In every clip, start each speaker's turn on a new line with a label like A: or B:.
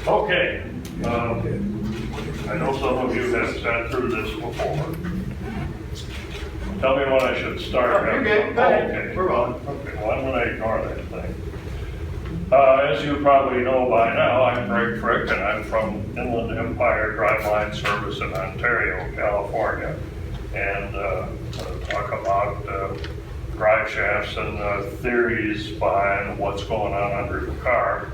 A: Okay, I know some of you have sat through this before. Tell me when I should start.
B: You're good. Go ahead.
A: Okay.
B: We're on.
A: Okay, well, I'm going to ignore that thing. As you probably know by now, I'm Greg Frick, and I'm from Inland Empire Driveline Service in Ontario, California. And talk about drive shafts and theories behind what's going on under the car.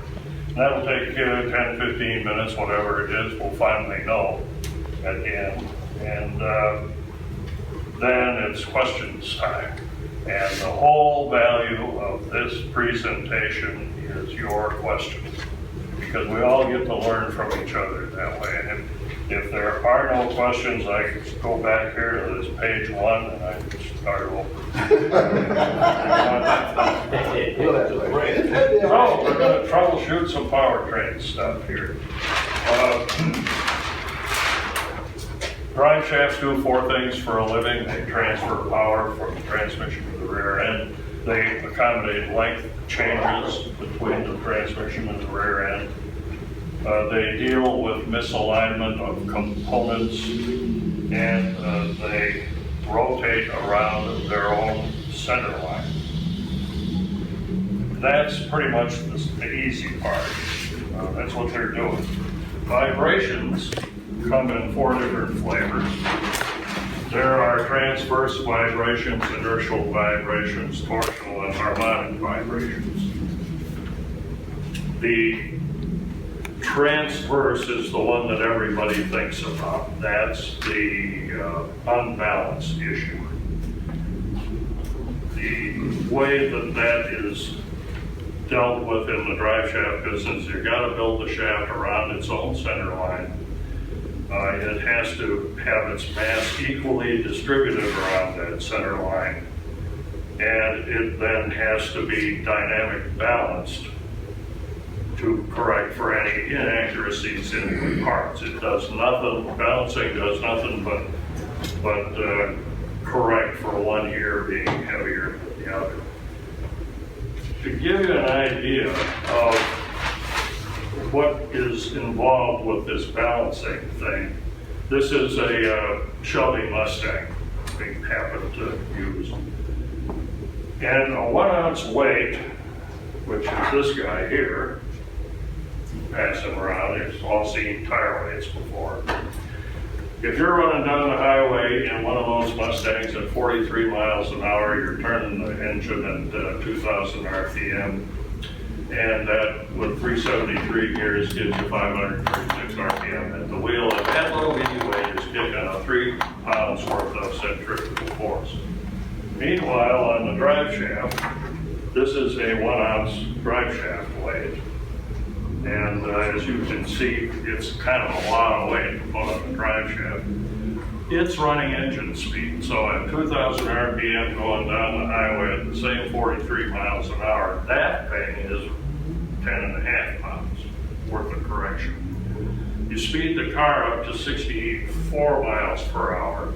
A: That'll take 10, 15 minutes, whatever it is, we'll finally know at the end. And then it's questions time. And the whole value of this presentation is your questions, because we all get to learn from each other that way. And if there are no questions, I can go back here to this page 1 and I can start over. So we're going to troubleshoot some powertrain stuff here. Drive shafts do 4 things for a living. They transfer power from the transmission to the rear end. They accommodate length changes between the transmission and the rear end. They deal with misalignment of components, and they rotate around their own center line. That's pretty much the easy part. That's what they're doing. Vibrations come in 4 different flavors. There are transverse vibrations, inertial vibrations, torsional and harmonic vibrations. The transverse is the one that everybody thinks about. That's the unbalanced issue. The way that is dealt with in the drive shaft business, you've got to build the shaft around its own center line. It has to have its mass equally distributed around that center line, and it then has to be dynamic balanced to correct for any inaccuracies in the parts. It does nothing, balancing does nothing but correct for one ear being heavier than the other. To give you an idea of what is involved with this balancing thing, this is a Shelby Mustang we happen to use. And a 1 ounce weight, which is this guy here, pass him around, you've all seen tire weights before. If you're running down the highway in one of those Mustangs at 43 miles an hour, you're turning the engine at 2,000 RPM, and that with 373 gears gives you 536 RPM at the wheel, and that little bitty weight is kicking a 3 pounds worth of centrifugal force. Meanwhile, on the drive shaft, this is a 1 ounce drive shaft weight. And as you can see, it's kind of a lot of weight to put on the drive shaft. It's running engine speed, so at 2,000 RPM going down the highway at the same 43 miles an hour, that thing is 10.5 pounds worth of correction. You speed the car up to 64 miles per hour,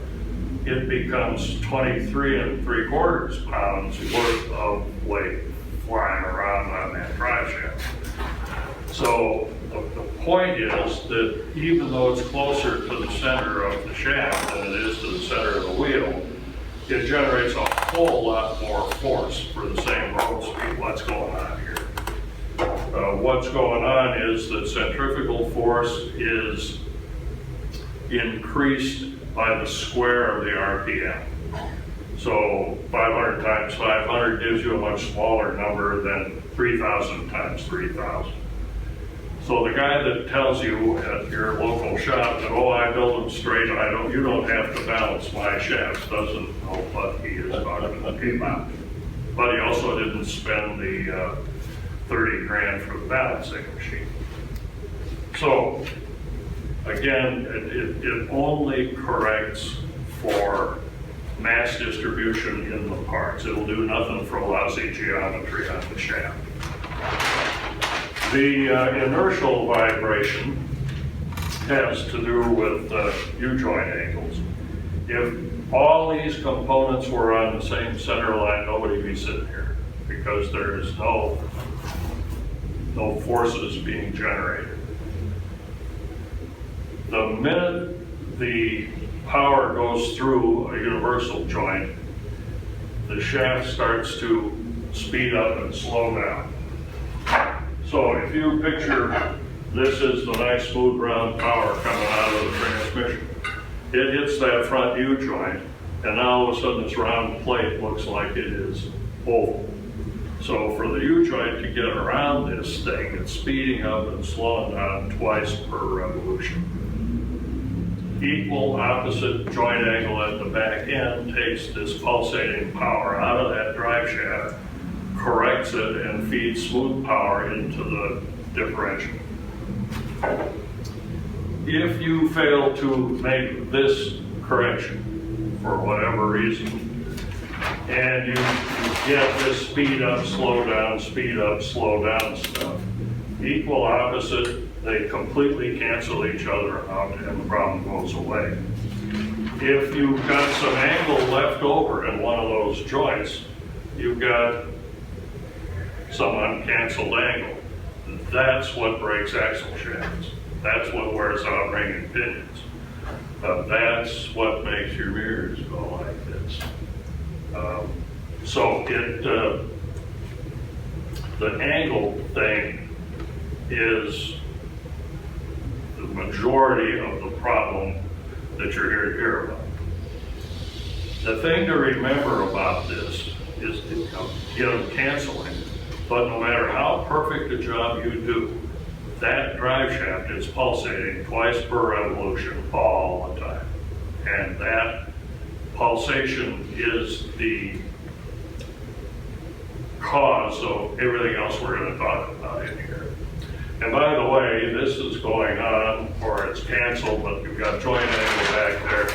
A: it becomes 23.75 pounds worth of weight flying around on that drive shaft. So the point is that even though it's closer to the center of the shaft than it is to the center of the wheel, it generates a whole lot more force for the same road speed. What's going on here? What's going on is that centrifugal force is increased by the square of the RPM. So 500 times 500 gives you a much smaller number than 3,000 times 3,000. So the guy that tells you at your local shop that, oh, I build them straight, you don't have to balance my shafts, doesn't know what he is talking about. But he also didn't spend the 30 grand for the balancing machine. So again, it only corrects for mass distribution in the parts. It'll do nothing for lousy geometry on the shaft. The inertial vibration has to do with U-joint angles. If all these components were on the same center line, nobody would be sitting here because there's no forces being generated. The minute the power goes through a universal joint, the shaft starts to speed up and slow down. So if you picture this is the nice smooth round power coming out of the transmission, it hits that front U joint, and now all of a sudden this round plate looks like it is oval. So for the U joint to get around this thing, it's speeding up and slowing down twice per revolution. Equal opposite joint angle at the back end takes this pulsating power out of that drive shaft, corrects it, and feeds smooth power into the differential. If you fail to make this correction for whatever reason, and you get this speed up, slow down stuff, equal opposite, they completely cancel each other out and the problem goes away. If you've got some angle left over in one of those joints, you've got some uncanceled angle. That's what breaks axle shafts. That's what wears out ring and pinions. That's what makes your mirrors go like this. The angle thing is the majority of the problem that you're here to hear about. The thing to remember about this is to get them canceling, but no matter how perfect a job you do, that drive shaft is pulsating twice per revolution all the time. And that pulsation is the cause of everything else we're going to talk about in here. And by the way, this is going on, or it's canceled, but you've got joint angle back there.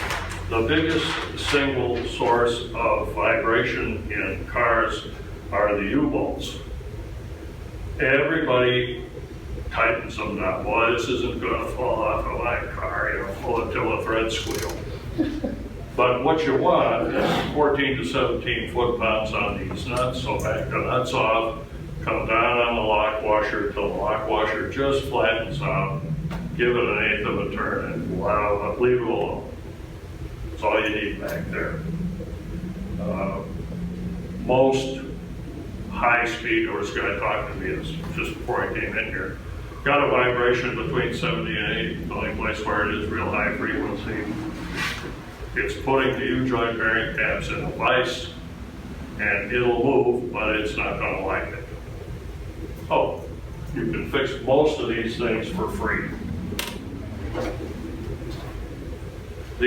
A: The biggest single source of vibration in cars are the U-bolts. Everybody tightens them down. Boy, this isn't going to fall off of my car, pull it till the threads squeal. But what you want is 14 to 17 foot-pounds on these nuts, so back the nuts off, come down on the lock washer till the lock washer just flattens out, give it an eighth of a turn, and leave it alone. That's all you need back there. Most high-speed, there was a guy talking to me just before I came in here, got a vibration between 70 and 80, the only place where it is real high frequency. It's putting the U-joint bearing tabs in a vise, and it'll move, but it's not going to like it. Oh, you can fix most of these things for free. I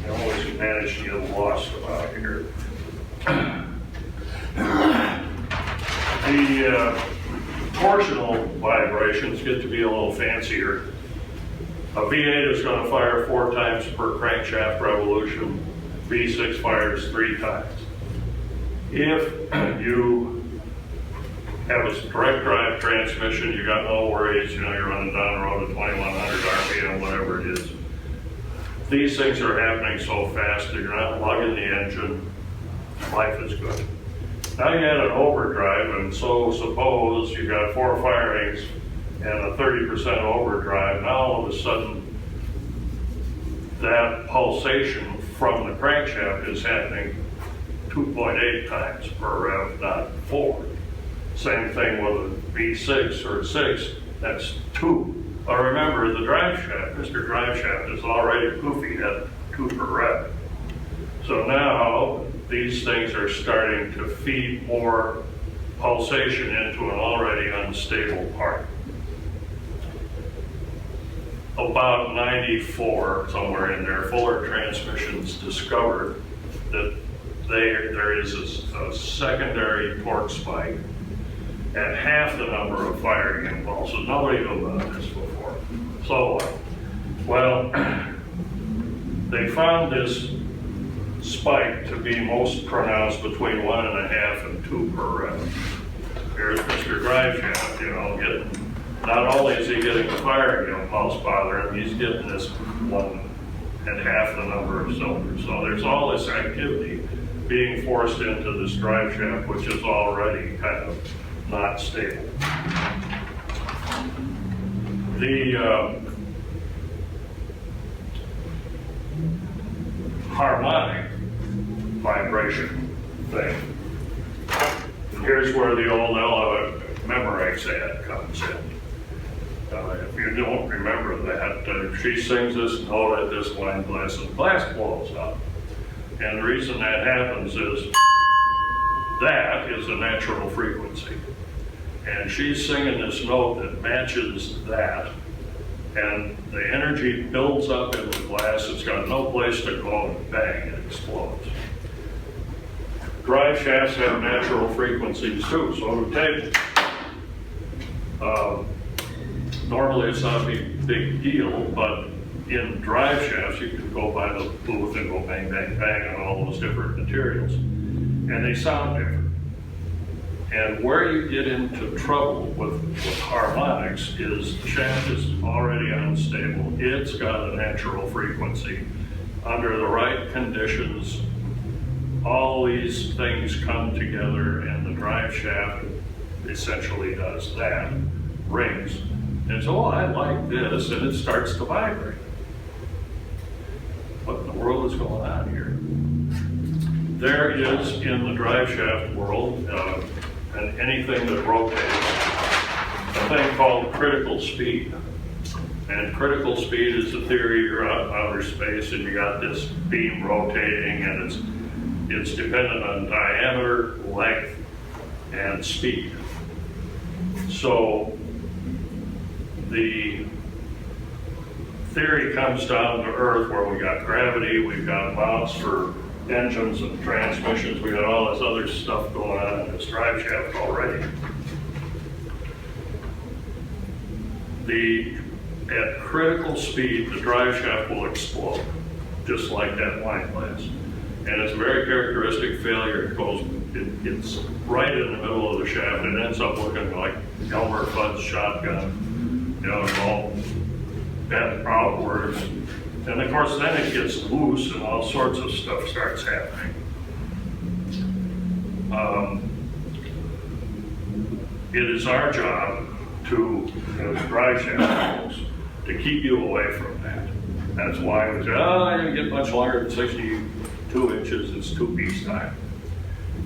A: always manage to get lost about here. The torsional vibrations get to be a little fancier. A V8 is going to fire 4 times per crankshaft revolution. V6 fires 3 times. If you have a direct drive transmission, you got no worries, you're running down the road at 2100 RPM, whatever it is. These things are happening so fast that you're not lugging the engine. Life is good. Now you add an overdrive, and so suppose you got 4 firings and a 30% overdrive. Now all of a sudden, that pulsation from the crankshaft is happening 2.8 times per rev, not 4. Same thing with a V6 or 6, that's 2. But remember, the drive shaft, Mr. Drive Shaft, is already goofy at 2 per rev. So now these things are starting to feed more pulsation into an already unstable part. About 94, somewhere in there, Fuller Transmissions discovered that there is a secondary torque spike at half the number of firing impulses. Nobody knew about this before. So what? Well, they found this spike to be most pronounced between 1.5 and 2 per rev. Here's Mr. Drive Shaft, not only is he getting the firing impulse bother him, he's getting this 1 at half the number of cylinders. So there's all this activity being forced into this drive shaft, which is already kind of not stable. The harmonic vibration thing. And here's where the old Memorex ad comes in. If you don't remember that, she sings this note at this wine glass and the glass blows up. And the reason that happens is that is a natural frequency. And she's singing this note that matches that. And the energy builds up in the glass. It's got no place to go, and bang, it explodes. Drive shafts have natural frequencies too, so do tables. Normally it's not a big deal, but in drive shafts you can go by the booth and go bang, bang, bang on all those different materials. And they sound different. And where you get into trouble with harmonics is the shaft is already unstable. It's got a natural frequency. Under the right conditions, all these things come together and the drive shaft essentially does that, rings. And so, oh, I like this, and it starts to vibrate. What in the world is going on here? There is, in the drive shaft world, and anything that rotates, a thing called critical speed. And critical speed is the theory you're out in outer space and you got this beam rotating, and it's dependent on diameter, length, and speed. So the theory comes down to Earth where we got gravity, we've got mounts for engines and transmissions, we got all this other stuff going on in this drive shaft already. At critical speed, the drive shaft will explode, just like that wine glass. And it's a very characteristic failure. It's right in the middle of the shaft. It ends up looking like Elmer Fudd's shotgun, you know, all bent outwards. And of course, then it gets loose and all sorts of stuff starts happening. It is our job to, as drive shaft folks, to keep you away from that. That's why we say, oh, you get much longer than 62 inches, it's two-piece time.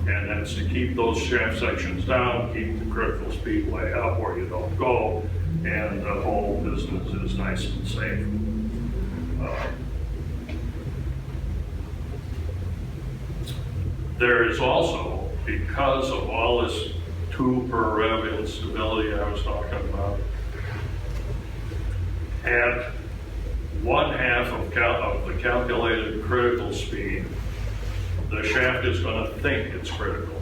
A: And that's to keep those shaft sections down, keep the critical speed way up where you don't go, and the whole business is nice and safe. There is also, because of all this 2 per rev instability I was talking about, at 1/2 of the calculated critical speed, the shaft is going to think it's critical.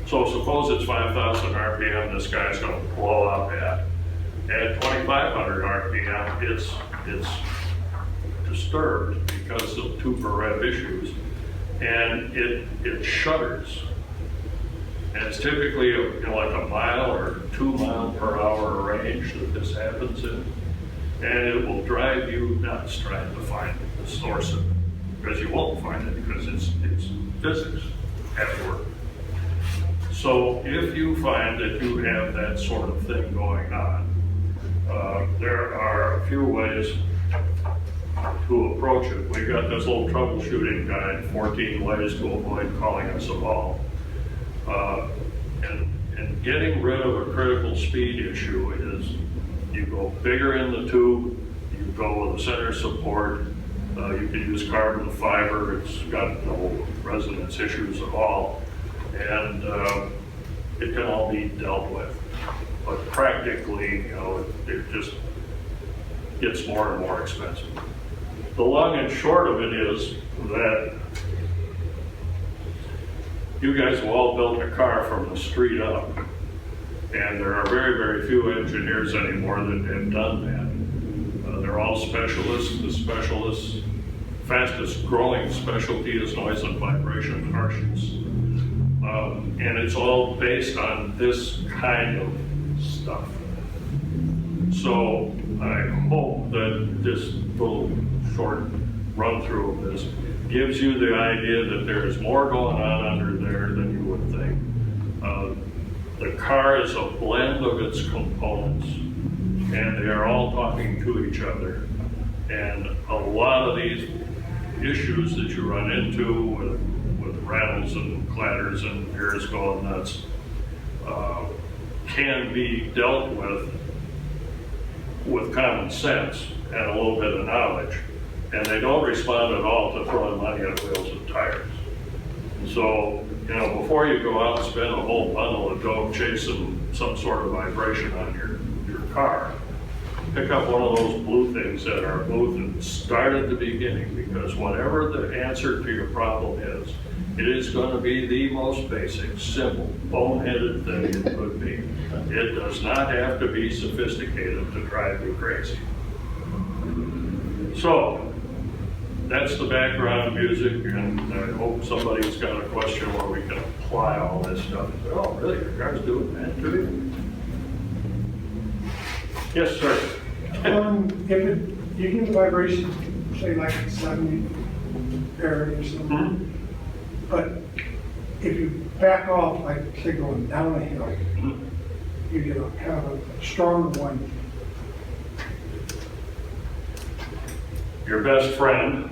A: So suppose it's 5,000 RPM, this guy's going to blow up at 2,500 RPM, it's disturbed because of 2 per rev issues, and it shudders. And it's typically like a mile or 2 mile per hour range that this happens in. And it will drive you nuts trying to find the source of it, because you won't find it because it's physics at work. So if you find that you have that sort of thing going on, there are a few ways to approach it. We've got this little troubleshooting guide, 14 ways to avoid calling us a ball. And getting rid of a critical speed issue is you go bigger in the tube, you go with a center support, you can use carbon fiber, it's got no resonance issues at all, and it can all be dealt with. But practically, it just gets more and more expensive. The long and short of it is that you guys have all built a car from the street up, and there are very, very few engineers anymore that have done that. They're all specialists. The specialists, fastest growing specialty is noise and vibration harshness. And it's all based on this kind of stuff. So I hope that this little short run through of this gives you the idea that there is more going on under there than you would think. The car is a blend of its components, and they are all talking to each other. And a lot of these issues that you run into with rattles and clatters and gears going nuts can be dealt with common sense and a little bit of knowledge. And they don't respond at all to throwing money at wheels and tires. So, you know, before you go out and spend a whole bundle of dough chasing some sort of vibration on your car, pick up one of those blue things at our booth and start at the beginning, because whatever the answer to your problem is, it is going to be the most basic, simple, boneheaded thing it could be. It does not have to be sophisticated to drive you crazy. So, that's the background music, and I hope somebody's got a question where we can apply all this stuff. Oh, really? Your car's doing that to you? Yes, sir.
B: If you get the vibration, say like 70 parity or something, but if you back off, like say going down a hill, you get a kind of a stronger one.
A: Your best friend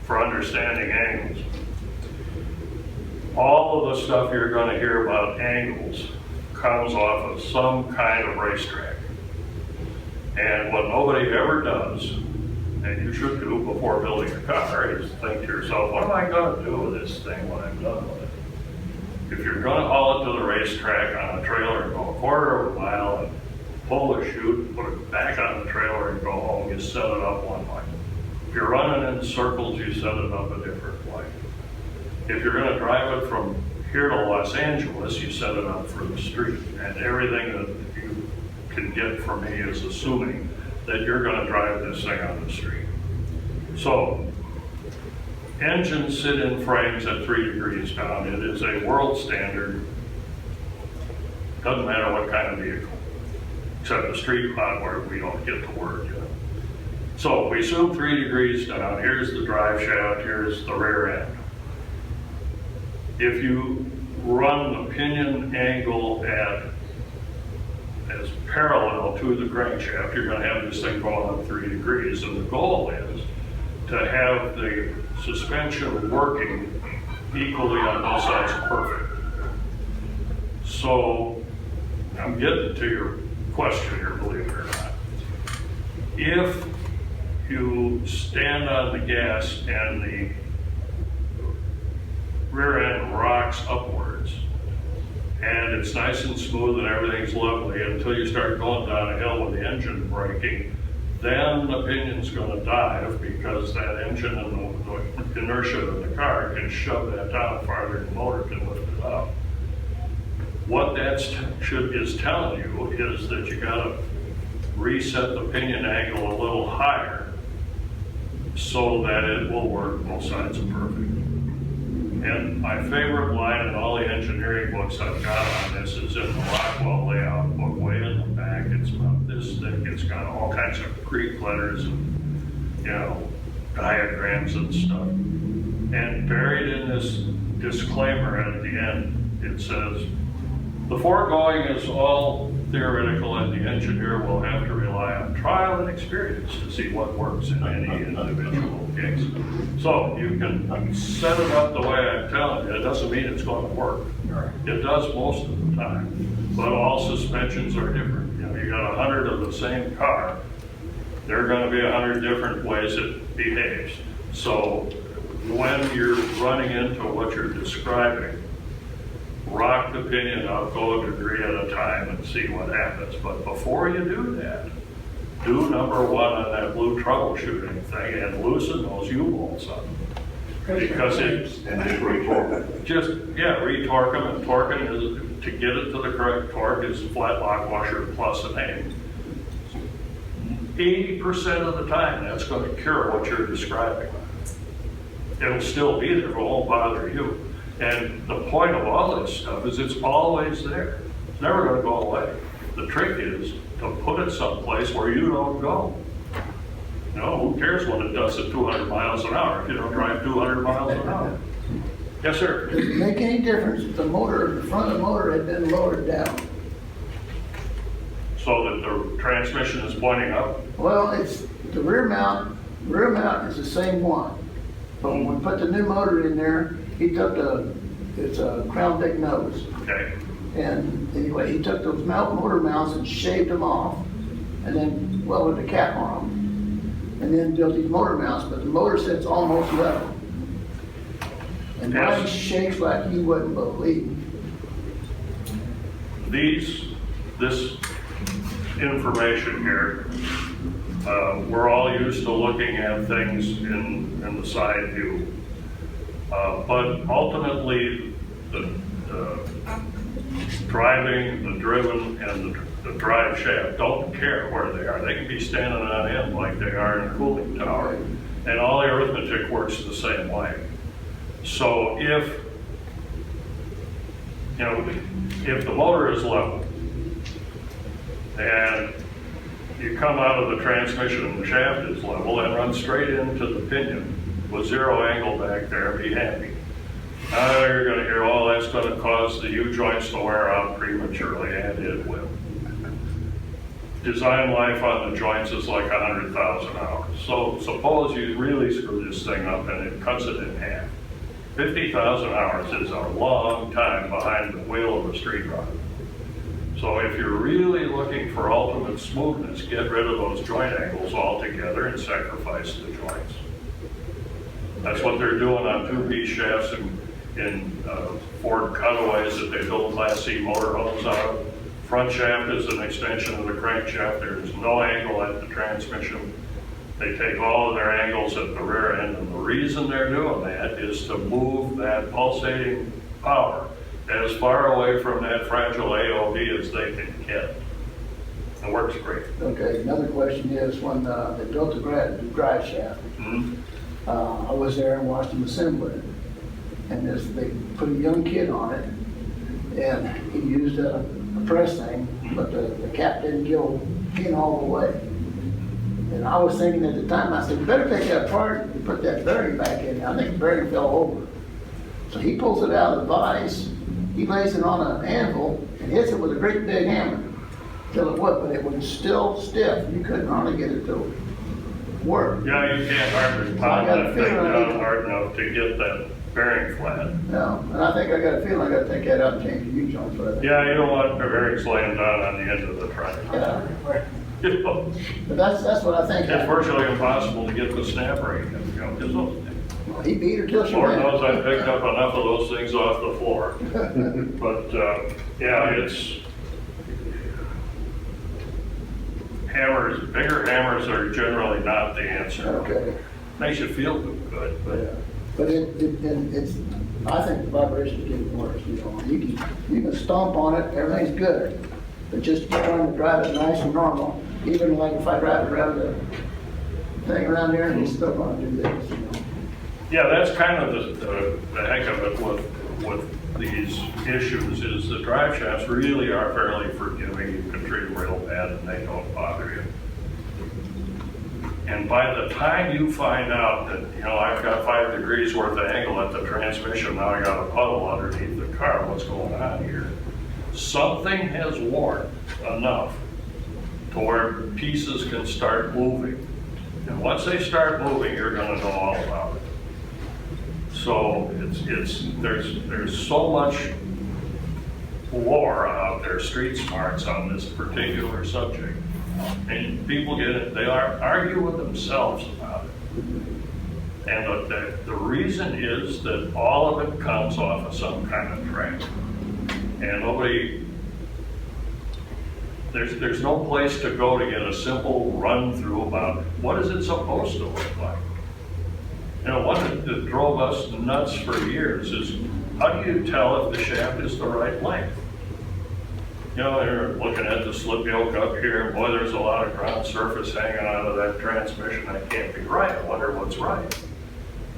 A: for understanding angles. All of the stuff you're going to hear about angles comes off of some kind of racetrack. And what nobody ever does, and you should do before building a car, is think to yourself, what am I going to do with this thing when I'm done with it? If you're going to haul it to the racetrack on a trailer and go a quarter of a mile and pull the chute, put it back on the trailer and go home, you set it up one way. If you're running in circles, you set it up a different way. If you're going to drive it from here to Los Angeles, you set it up for the street. And everything that you can get from me is assuming that you're going to drive this thing on the street. So, engines sit in frames at 3 degrees down. It is a world standard. Doesn't matter what kind of vehicle, except the street pod where we don't get the word yet. So we assume 3 degrees down. Here's the drive shaft, here's the rear end. If you run the pinion angle as parallel to the crankshaft, you're going to have this thing going on 3 degrees, and the goal is to have the suspension working equally on both sides perfect. So I'm getting to your question here, believe it or not. If you stand on the gas and the rear end rocks upwards, and it's nice and smooth and everything's lovely until you start going down a hill with the engine braking, then the pinion's going to dive, because that engine and the inertia of the car can shove that down farther than the motor can lift it up. What that is telling you is that you got to reset the pinion angle a little higher so that it will work both sides of perfect. And my favorite line in all the engineering books I've got on this is in the Rockwell layout book, way in the back. It's about this thick. It's got all kinds of Greek letters and, you know, diagrams and stuff. And buried in this disclaimer at the end, it says, the foregoing is all theoretical, and the engineer will have to rely on trial and experience to see what works in any individual case. So you can set it up the way I'm telling you. It doesn't mean it's going to work. It does most of the time, but all suspensions are different. You know, you got 100 of the same car, there are going to be 100 different ways it behaves. So when you're running into what you're describing, rock the pinion up, go a degree at a time and see what happens. But before you do that, do number one on that blue troubleshooting thing and loosen those U-bolts up. Because it,
C: And just retorque.
A: just, yeah, retorque them, and torquing is, to get it to the correct torque is flat lock washer plus an aim. 80% of the time, that's going to cure what you're describing. It'll still be there, but it won't bother you. And the point of all this stuff is it's always there. It's never going to go away. The trick is to put it someplace where you don't go. You know, who cares what it does at 200 miles an hour if you don't drive 200 miles an hour? Yes, sir.
D: Does it make any difference if the motor, the front of the motor had been lowered down?
A: so that the transmission is pointing up?
C: Well, it's the rear mount is the same one. But when we put the new motor in there, he took it's a Crown Vic nose.
A: Okay.
C: And anyway, he took those motor mounts and shaved them off and then welded a cap on them. And then built these motor mounts, but the motor sits almost level. And mine
A: Yes.
C: shakes like you wouldn't believe.
A: This information here, we're all used to looking at things in the side view. But ultimately, the driving, the driven, and the drive shaft don't care where they are. They can be standing on end like they are in a cooling tower. And all the arithmetic works the same way. So if the motor is level and you come out of the transmission and the shaft is level and run straight into the pinion with zero angle back there, be happy. Now you're going to hear, oh, that's going to cause the U-joints to wear out prematurely, and it will. Design life on the joints is like 100,000 hours. So suppose you really screw this thing up and it cuts it in half. 50,000 hours is a long time behind the wheel of a street rod. So if you're really looking for ultimate smoothness, get rid of those joint angles altogether and sacrifice the joints. That's what they're doing on two-piece shafts in Ford Cutaways that they build Class C motorhomes out of. Front shaft is an extension of the crankshaft. There's no angle at the transmission. They take all of their angles at the rear end, and the reason they're doing that is to move that pulsating power as far away from that fragile AOB as they can get. It works great.
C: Okay, another question is when they built the drive shaft, I was there and watched them assemble it. And they put a young kid on it, and he used a press thing, but the cap didn't go in all the way. And I was thinking at the time, I said, you better take that apart and put that bearing back in. I think the bearing fell over. So he pulls it out of the vise, he lays it on an anvil and hits it with a great big hammer till it would, but it was still stiff. You couldn't hardly get it to work.
A: Yeah, you can't hardly pound that thing down hard enough to get that bearing flat.
C: No, and I think I got a feeling I got to take that out and change the U-joints for that.
A: Yeah, you don't want the bearings laying down on the end of the truck.
C: Yeah.
A: You know,
C: But that's what I think.
A: it's virtually impossible to get the snap ring.
C: Well, he beat her till she
A: Lord
C: went.
A: knows I picked up enough of those things off the floor. But yeah, it's hammers. Bigger hammers are generally not the answer.
C: Okay.
A: Makes you feel good, but
C: But it's, I think the vibration's getting worse, you know. You can stomp on it, everything's good. But just trying to drive it nice and normal, even like if I drive it around the thing around there, and he's still gonna do this, you know.
A: yeah, that's kind of the heck of it with these issues is the drive shafts really are fairly forgiving. You can treat them real bad and they don't bother you. And by the time you find out that, I've got 5 degrees worth of angle at the transmission, now I got a puddle underneath the car, what's going on here? Something has worn enough to where pieces can start moving. And once they start moving, you're gonna know all about it. So there's so much lore out there, street smarts on this particular subject. And people get it, they argue with themselves about it. And the reason is that all of it comes off of some kind of track. And there's no place to go to get a simple run through about what is it supposed to look like. One that drove us nuts for years is how do you tell if the shaft is the right length? They're looking at the slip yoke up here, and boy, there's a lot of ground surface hanging out of that transmission. That can't be right. I wonder what's right.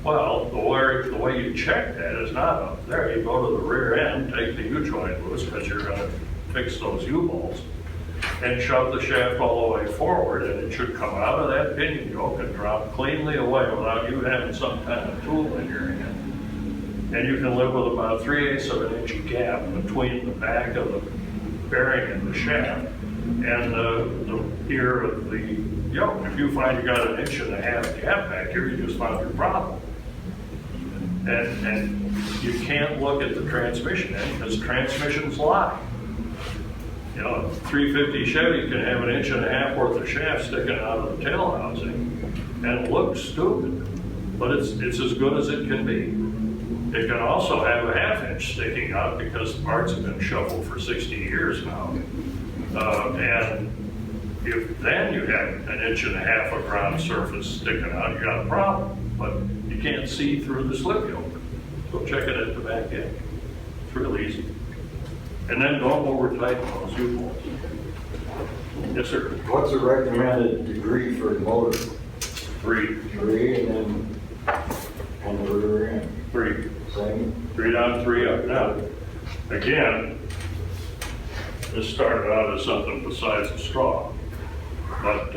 A: Well, the way you check that is not up there. You go to the rear end, take the U-joint loose, because you're going to fix those U-bolts, and shove the shaft all the way forward, and it should come out of that pinion yoke and drop cleanly away without you having some kind of tool in your hand. And you can live with about 3/8 of an inch gap between the back of the bearing and the shaft. and the ear of the yoke. If you find you got an 1.5 inch gap back here, you just found your problem. And you can't look at the transmission end because transmissions lie. You know, a 350 Chevy can have an 1.5 inch worth of shaft sticking out of the tail housing and it looks stupid, but it's as good as it can be. It can also have a 1/2 inch sticking out because the parts have been shuffled for 60 years now. And if then you have an 1.5 inch of ground surface sticking out, you got a problem. But you can't see through the slip yoke. So check it at the back end. It's real easy. And then don't over tighten those U-bolts. Yes, sir.
D: What's the recommended degree for the motor?
A: 3.
D: 3, and then on the rear end?
A: 3.
D: Same?
A: 3 down, 3 up. Now, again, this started out as something besides a straw. But,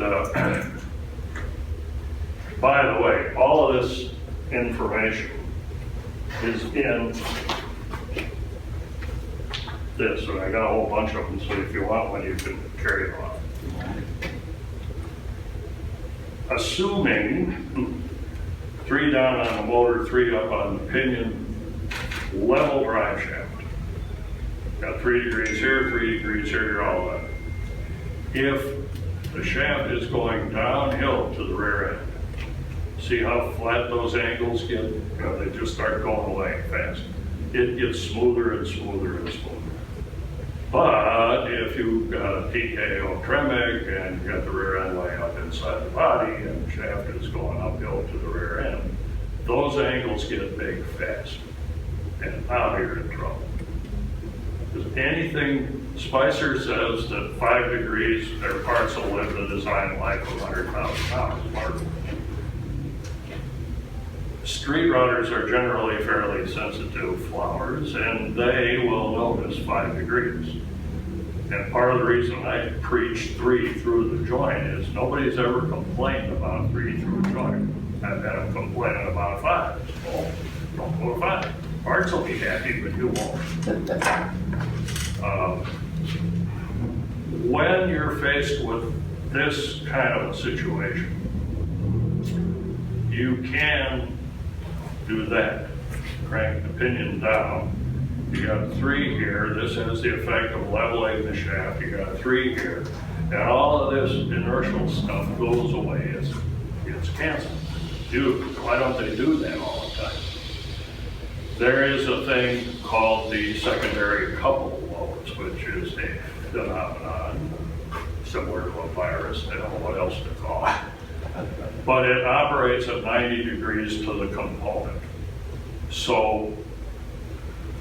A: by the way, all of this information is in this, and I got a whole bunch of them, so if you want one, you can carry it off. Assuming 3 down on the motor, 3 up on the pinion, level drive shaft. Got 3 degrees here, 3 degrees here, you're all done. If the shaft is going downhill to the rear end, see how flat those angles get? You know, they just start going away fast. It gets smoother and smoother and smoother. But if you've got a TKO Tremec and you've got the rear end way up inside the body and the shaft is going uphill to the rear end, those angles get big fast. And now you're in trouble. Because anything, Spicer says that 5 degrees, their parts will live the design life of 100,000 pounds. Mark. Street runners are generally fairly sensitive flowers, and they will notice 5 degrees. And part of the reason I preach 3 through the joint is nobody's ever complained about 3 through the joint. I've had them complaining about 5. Well, don't go to 5. Parts will be happy, but you won't. When you're faced with this kind of a situation, you can do that. Crank the pinion down. You got 3 here. This has the effect of leveling the shaft. You got 3 here. And all of this inertial stuff goes away. It's canceled. Why don't they do that all the time? There is a thing called the secondary couple loads, which is a phenomenon similar to a virus. I don't know what else to call it. But it operates at 90 degrees to the component. So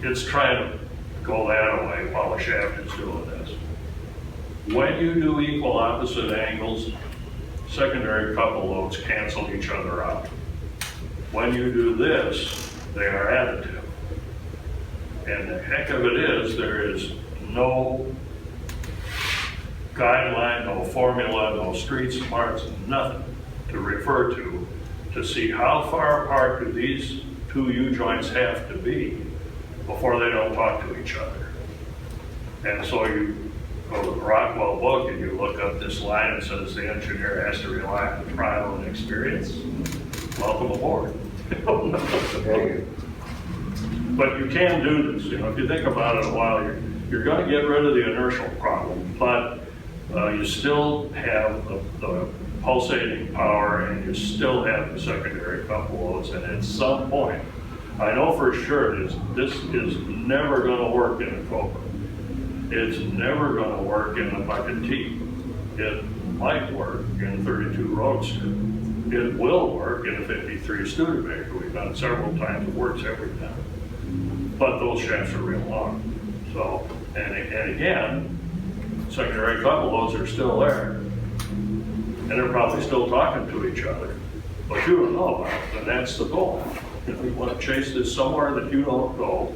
A: it's trying to go that way while the shaft is doing this. When you do equal opposite angles, secondary couple loads cancel each other out. When you do this, they are additive. And the heck of it is, there is no guideline, no formula, no street smarts, nothing to refer to see how far apart do these 2 U-joints have to be before they don't talk to each other. And so you go to the Rockwell book and you look up this line that says the engineer has to rely on trial and experience. Welcome aboard.
D: Okay.
A: But you can do this. You know, if you think about it a while, you're going to get rid of the inertial problem, but you still have the pulsating power and you still have the secondary couple loads. And at some point, I know for sure this is never going to work in a Cobra. It's never going to work in a Bucket T. It might work in a 32 Roadster. It will work in a 53 Studebaker. We've done it several times. It works every time. But those shafts are real long. So, and again, secondary couple loads are still there. And they're probably still talking to each other. But you don't know about it, and that's the goal. You know, you want to chase this somewhere that you don't go,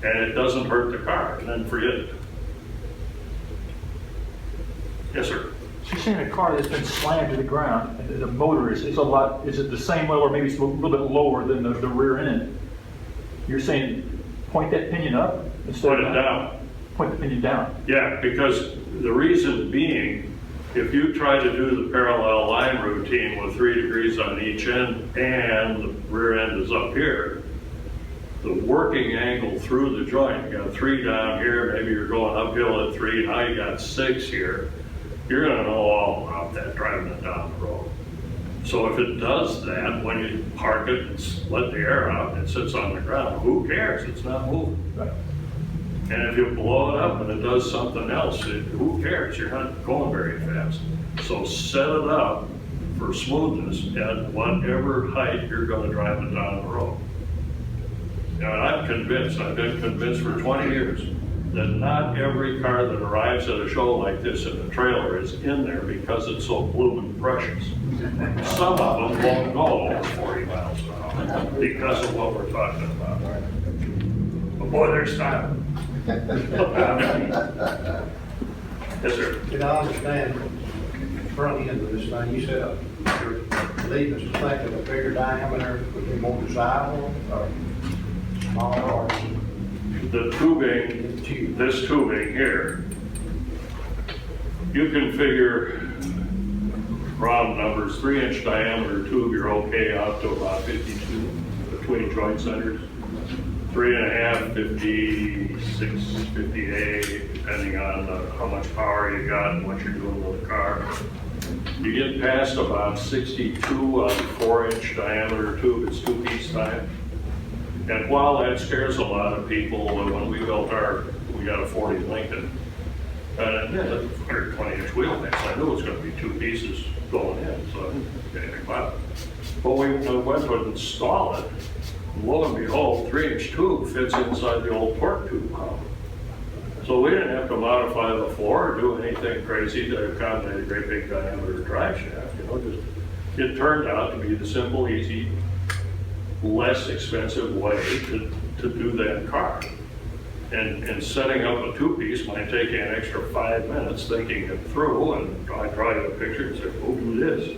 A: and it doesn't hurt the car, and then forget it. Yes, sir.
E: So you're saying a car that's been slammed to the ground, and the motor is a lot, is it the same level or maybe it's a little bit lower than the rear end? You're saying point that pinion up instead
A: Put
E: of
A: it down.
E: point the pinion down.
A: Yeah, because the reason being, if you try to do the parallel line routine with 3 degrees on each end and the rear end is up here, the working angle through the joint, you got 3 down here, maybe you're going uphill at 3, now you got 6 here, you're gonna know all about that driving it down the road. So if it does that, when you park it and let the air out and it sits on the ground, who cares? It's not moving.
E: Right.
A: And if you blow it up and it does something else, who cares? You're not going very fast. So set it up for smoothness at whatever height you're going to drive it down the road. Now, I'm convinced, I've been convinced for 20 years, that not every car that arrives at a show like this in the trailer is in there because it's so blooming precious. Some of them won't go over 40 miles an hour because of what we're talking about. But boy, there's time. Yes, sir.
F: Did I understand the front end of this thing, you said you're leading us to think of a bigger diameter would be more desirable or smaller or?
A: The tubing, this tubing here, you can figure round numbers, 3-inch diameter tube, you're okay out to about 52 between joint centers. 3.5, 56, 58, depending on how much power you got and what you're doing with the car. You get past about 62 on 4-inch diameter tube, it's 2-piece time. And while that scares a lot of people, when we built we got a 40 Lincoln, and it had a 120-inch wheelbase. I knew it was going to be 2 pieces going in, so I didn't think anything about it. But we went to install it. Lo and behold, 3-inch tube fits inside the old torque tube pump. So we didn't have to modify the floor or do anything crazy to accommodate a great big diameter drive shaft. Just it turned out to be the simple, easy, less expensive way to do that car. And setting up a 2-piece might take you an extra 5 minutes thinking it through, and I draw you a picture and say, oh, do this.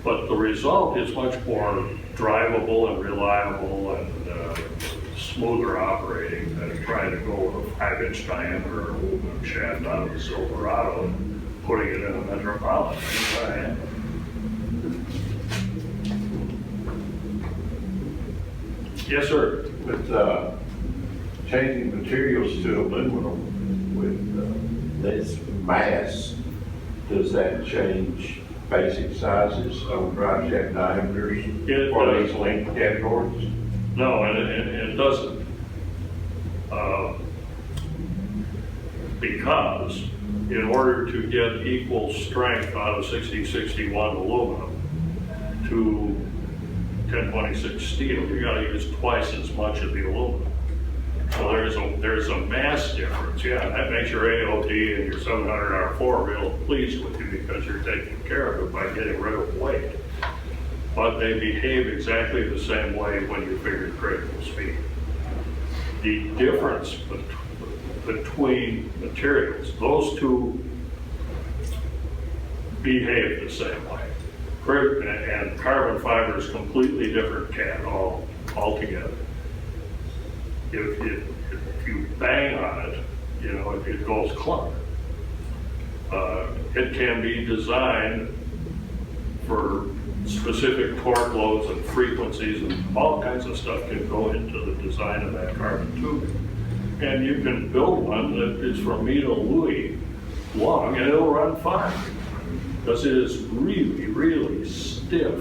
A: But the result is much more drivable and reliable and smoother operating than trying to go with a 5-inch diameter aluminum shaft out of a Silverado and putting it in a Metropolitan. Right? Yes, sir.
G: With changing materials to aluminum with this mass, does that change basic sizes of drive shaft diameters for these length categories?
A: No, and it doesn't. Because in order to get equal strength out of 6061 aluminum to 1026 steel, you got to use twice as much of the aluminum. So there's a mass difference. Yeah, that makes your AOD and your 700R4 real pleased with you because you're taking care of it by getting rid of weight. But they behave exactly the same way when you figure critical speed. The difference between materials, those two behave the same way. And carbon fiber is completely different cat altogether. If you bang on it, it goes clunk. It can be designed for specific torque loads and frequencies, and all kinds of stuff can go into the design of that carbon tubing. And you can build one that is from me to Louis long, and it'll run fine, because it is really, really stiff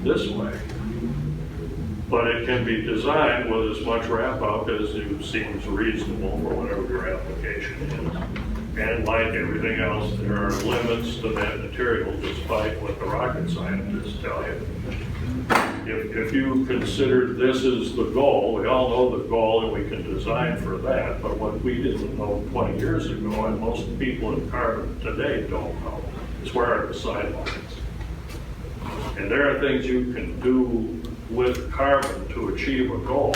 A: this way. But it can be designed with as much wrap up as seems reasonable for whatever your application is. And like everything else, there are limits to that material, despite what the rocket scientists tell you. If you consider this is the goal, we all know the goal and we can design for that, but what we didn't know 20 years ago, and most people in carbon today don't know, is where are the sidelines. And there are things you can do with carbon to achieve a goal,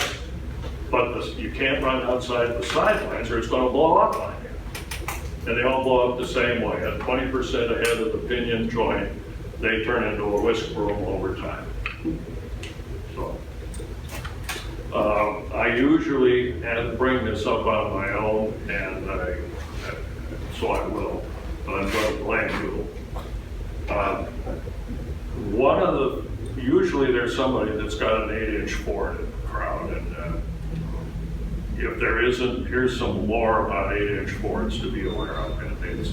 A: but you can't run outside the sidelines or it's going to blow up on you. And they all blow up the same way. At 20% ahead of the pinion joint, they turn into a whisk broom over time. So, I usually bring this up on my own, and so I will, but I'm going to blame you. Usually there's somebody that's got an 8-inch Ford in the crowd, and if there isn't, here's some lore about 8-inch Fords to be aware of. And it's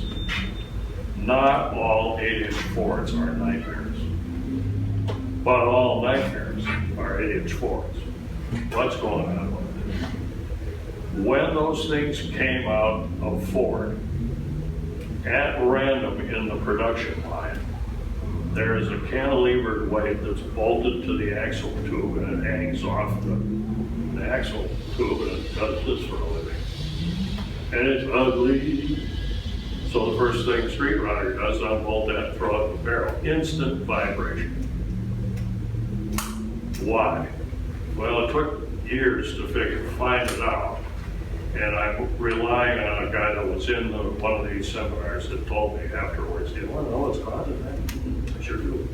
A: not all 8-inch Fords are nightmares, but all nightmares are 8-inch Fords. What's going on with it? When those things came out of Ford, at random in the production line, there is a cantilevered weight that's bolted to the axle tube, and it hangs off the axle tube, and it does this for a living. And it's ugly. So the first thing Street Rodder does, unbolt that and throw it in the barrel. Instant vibration. Why? Well, it took years to find it out. And I'm relying on a guy that was in one of these seminars that told me afterwards, do you want to know what's causing that? I sure do.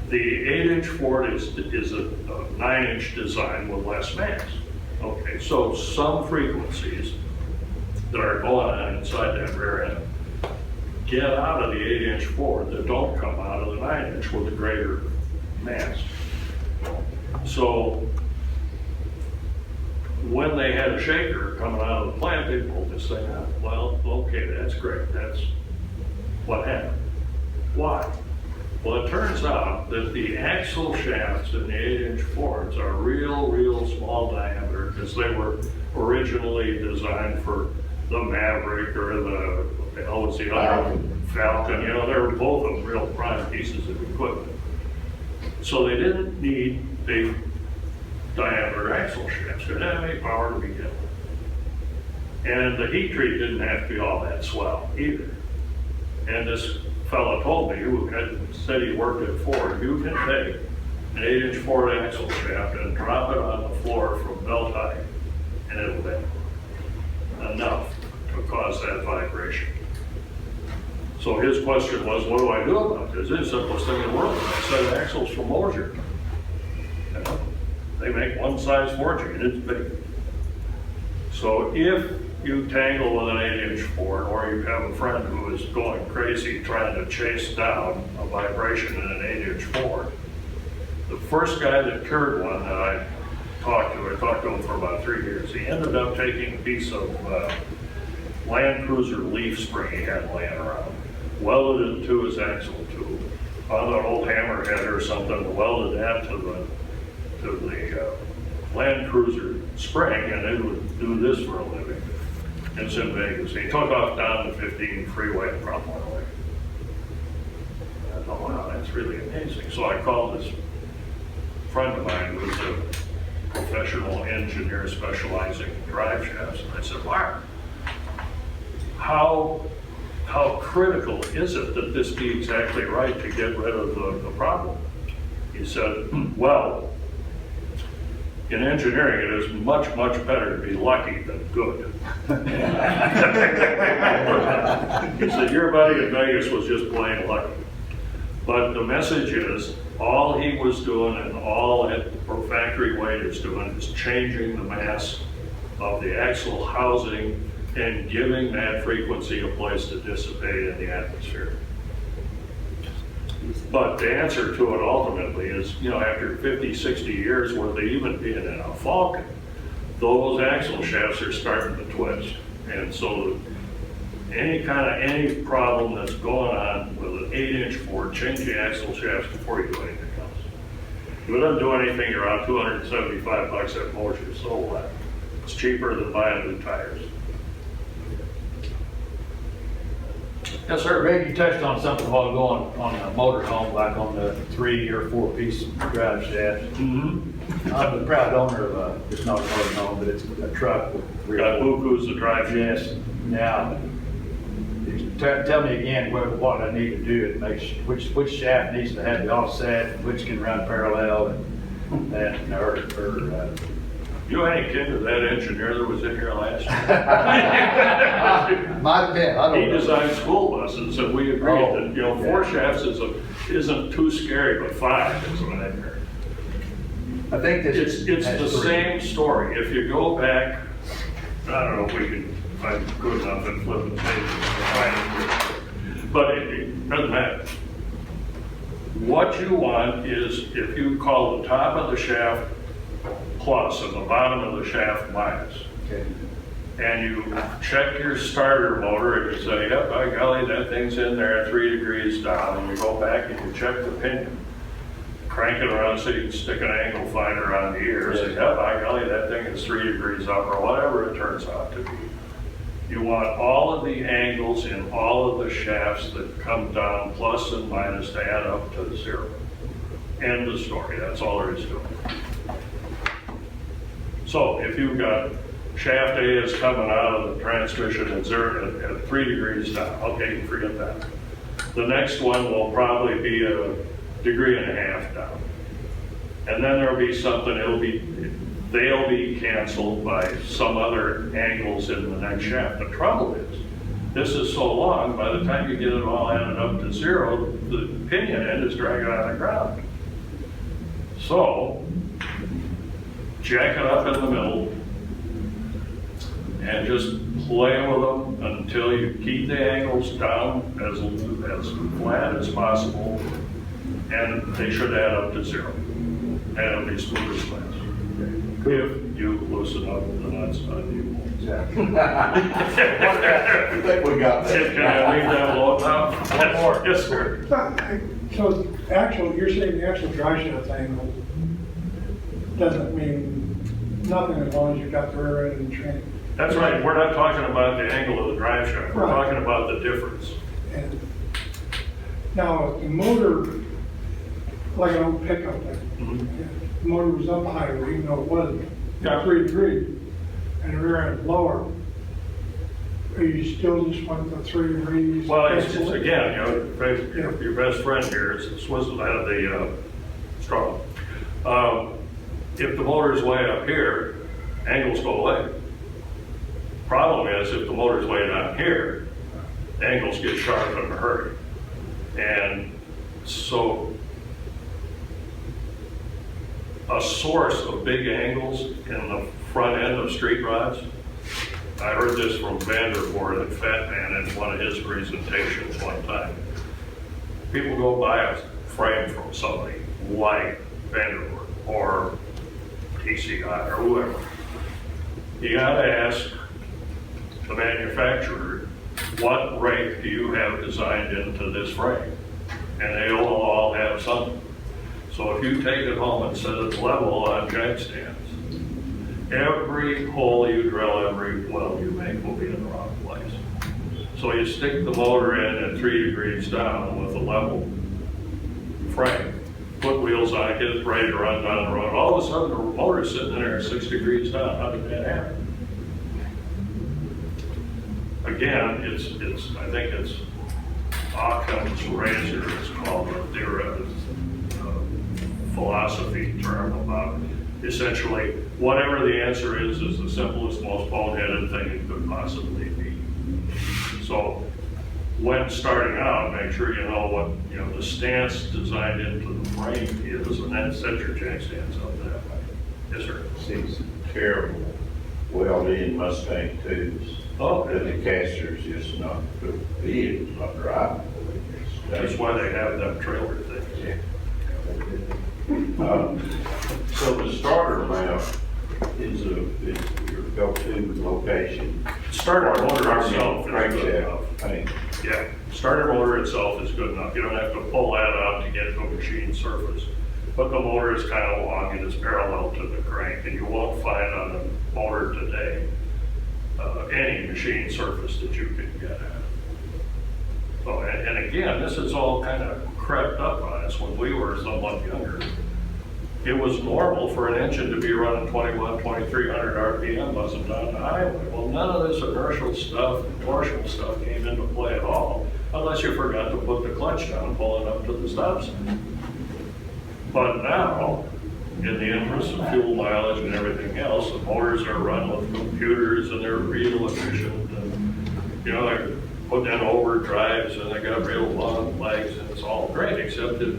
A: The 8-inch Ford is a 9-inch design with less mass. Okay, so some frequencies that are going on inside that rear end get out of the 8-inch Ford that don't come out of the 9-inch with the greater mass. So when they had a shaker coming out of the plant, they pulled this thing out. Well, okay, that's great. That's what happened. Why? Well, it turns out that the axle shafts in the 8-inch Fords are real small diameter, because they were originally designed for the Maverick or the other Falcon. You know, they were both of them real prime pieces of equipment. So they didn't need big diameter axle shafts. They didn't have any power to begin with. And the heat treat didn't have to be all that swell either. And this fellow told me, who said he worked at Ford, you can take an 8-inch Ford axle shaft and drop it on the floor from belt height, and it'll be enough to cause that vibration. So his question was, what do I do about this? It's the simplest thing in the world. I set axles from Mosier. You know, they make one size 14, it's big. So if you tangle with an 8-inch Ford, or you have a friend who is going crazy trying to chase down a vibration in an 8-inch Ford, the first guy that cured one that I talked to him for about 3 years. He ended up taking a piece of Land Cruiser leaf spring he had laying around, welded it to his axle tube, found an old hammerhead or something, welded that to the Land Cruiser spring, and it would do this for a living. It's in Vegas. He took off down the 15 freeway and brought one away. I thought, wow, that's really amazing. So I called this friend of mine who's a professional engineer specializing in drive shafts, and I said, Mark, how critical is it that this be exactly right to get rid of the problem? He said, well, in engineering, it is much better to be lucky than good. He said, your buddy in Vegas was just plain lucky. But the message is, all he was doing and all that factory weight is doing is changing the mass of the axle housing and giving that frequency a place to dissipate in the atmosphere. But the answer to it ultimately is, you know, after 50, 60 years worth of even being in a Falcon, those axle shafts are starting to twist. And so any problem that's going on with an 8-inch Ford, change the axle shafts before you do anything else. If it doesn't do anything, you're out $275 at Mosier, so what? It's cheaper than buying new tires.
E: Yes, sir. Greg, you touched on something while ago on the motorhome, like on the 3 or 4 piece drive shaft.
A: Mm-hmm.
E: I'm the proud owner of it's not a motorhome, but it's a truck with 3
A: Got Buku's the drive shaft.
E: Yes. Now, tell me again what I need to do to make which shaft needs to have the offset, which can run parallel,
A: You ain't kin to that engineer that was in here last year.
C: Might have been, I
A: He
C: don't know.
A: designed school buses, and we agreed that, you know, 4 shafts isn't too scary, but 5 is a nightmare.
E: I think this
A: It's
E: has
A: the
E: three.
A: same story. If you go back, I don't know if we can, if I'm good enough at flipping pages to find it. But it doesn't matter. What you want is if you call the top of the shaft plus and the bottom of the shaft minus,
E: Okay.
A: and you check your starter motor and you say, yep, by golly, that thing's in there 3 degrees down, and you go back and you check the pinion, crank it around so you can stick an angle finder on the ear, say, yep, by golly, that thing is 3 degrees up, or whatever it turns out to be. You want all of the angles in all of the shafts that come down, plus and minus, to add up to 0. End of story, that's all there is to it. So if you've got shaft A is coming out of the transmission at 3 degrees down, okay, you forget that. The next one will probably be 1.5 degrees down. And then there'll be something, they'll be canceled by some other angles in the next shaft. The trouble is, this is so long, by the time you get it all added up to 0, the pinion end is dragging on the ground. So, jack it up in the middle, and just play with them until you keep the angles down as flat as possible, and they should add up to 0. And it'll be smooth as glass. If you loosen up the nuts on you.
G: I think we got that.
A: Can I leave that alone now?
E: One more.
A: Yes, sir.
B: So you're saying the actual drive shaft angle doesn't mean nothing as long as you've got the rear end and train.
A: That's right, we're not talking about the angle of the drive shaft, we're
B: Right.
A: talking about the difference.
B: And now, if the motor, like an old pickup, the motor was up higher, even though it wasn't,
A: Yeah.
B: 3 degrees, and the rear end lower, are you still just want the 3 degrees?
A: Well, it's again, your best friend here is the Swizzle out of the straw. If the motor's way up here, angles go away. Problem is, if the motor's way down here, angles get sharp in a hurry. And so, a source of big angles in the front end of street rods, I heard this from Vandervoort at Fat Man in one of his presentations one time. People go buy a frame from somebody like Vandervoort or TCI or whoever. You gotta ask the manufacturer, what rate do you have designed into this frame? And they will all have something. So if you take it home and set it level on jack stands, every hole you drill, every weld you make will be in the wrong place. So you stick the motor in at 3 degrees down with a level frame, put wheels on it, get it ready to run down the road. All of a sudden, the motor's sitting there at 6 degrees down. How did that happen? Again, I think it's Occam's razor, it's called the philosophy term about essentially whatever the answer is the simplest, most boneheaded thing it could possibly be. So when starting out, make sure you know what the stance designed into the frame is, and then set your jack stance up that way. Yes, sir.
G: Seems terrible welding Mustang tubes.
A: Oh,
G: That the caster's just not good vehicles, not drivable.
A: that's why they have that trailer thing.
G: So the starter mount is your go-to location.
A: Starter motor itself is good enough.
G: Crankshaft, I mean,
A: Yeah, starter motor itself is good enough. You don't have to pull that out to get to a machine surface. But the motor is kind of long and it's parallel to the crank, and you won't find on a motor today any machine surface that you can get at. So, and again, this is all kind of crept up on us when we were somewhat younger. It was normal for an engine to be running 2,300 RPM buzzing down the highway. Well, none of this inertial stuff and torsional stuff came into play at all, unless you forgot to put the clutch down pulling up to the stop sign. But now, in the interest of fuel mileage and everything else, the motors are run with computers and they're real efficient. And, they're putting in overdrives and they got real long legs and it's all great, except that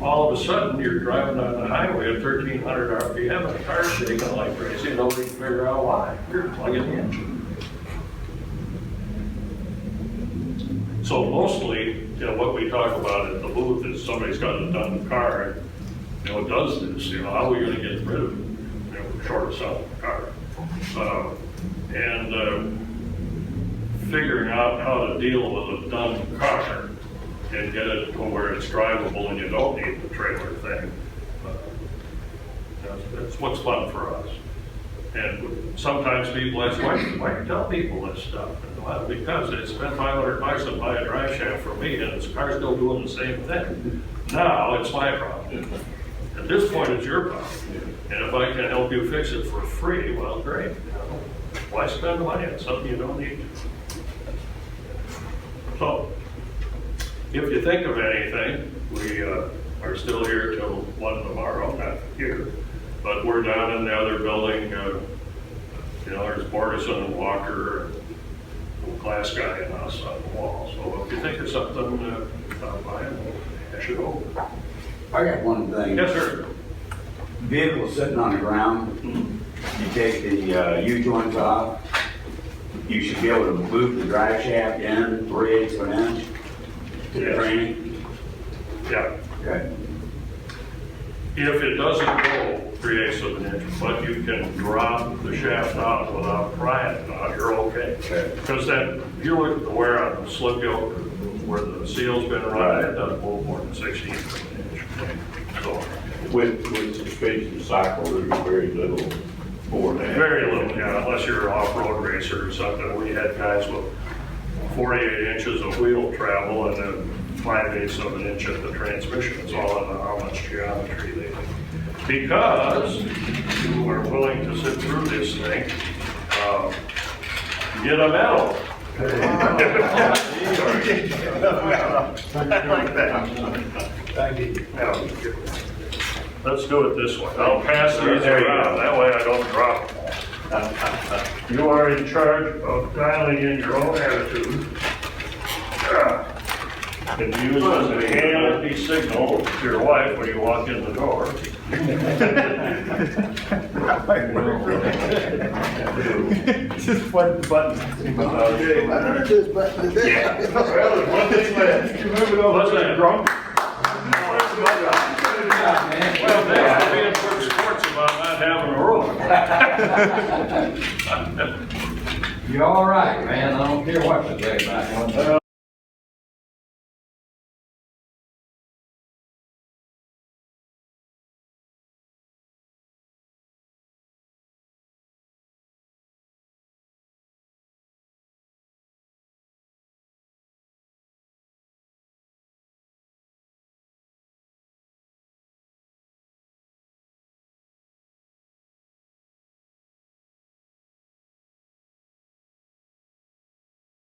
A: all of a sudden, you're driving on the highway at 1,300 RPM and the car's shaking like crazy, and nobody can figure out why. You're plugging the engine. So mostly, what we talk about at the booth is somebody's got a done car, and, it does this, how are we gonna get rid of it, short of selling the car? Figuring out how to deal with a done car and get it to where it's drivable and you don't need the trailer thing. That's what's fun for us. And sometimes people ask, why do you tell people this stuff? Well, because it's been $500 to buy a drive shaft for me, and this car's still doing the same thing. Now, it's my problem. At this point, it's your problem. And if I can help you fix it for free, well, great. Why spend money on something you don't need? So, if you think of anything, we are still here till 1 tomorrow, not here. But we're down in the other building, there's Borgeson and Walker, and glass guy and us on the wall. So if you think of something, stop by and we'll hash it over.
H: I got one thing.
A: Yes, sir.
H: Vehicle sitting on the ground, you take the U-joints off, you should be able to move the drive shaft in 3/8 of an inch to the
A: Yes.
H: training.
A: Yeah.
H: Okay.
A: If it doesn't go 3/8 of an inch, but you can drop the shaft out without prying it out, you're okay. Because then, if you look at the wear on the slip yoke, where the seal's been run, it doesn't move more than 16 of an inch. So,
G: With suspension cycle, there's very little more than that.
A: very little, unless you're an off-road racer or something. We had guys with 48 inches of wheel travel and then 5/8 of an inch at the transmission. It's all in how much geometry they do. Because you are willing to sit through this thing, get a medal.
F: Thank you.
A: Let's do it this way. I'll pass these around. That way I don't drop them. You are in charge of dialing in your own attitude. And use as a handy signal to your wife when you walk in the door.
E: Just what the button.
A: Okay.
C: I don't do this, but
A: Yeah. Well, one thing left. What's that?
E: Drunk?
A: Well, thanks for being for sports about not having a rule.
I: You're all right, man. I don't care what you say about it.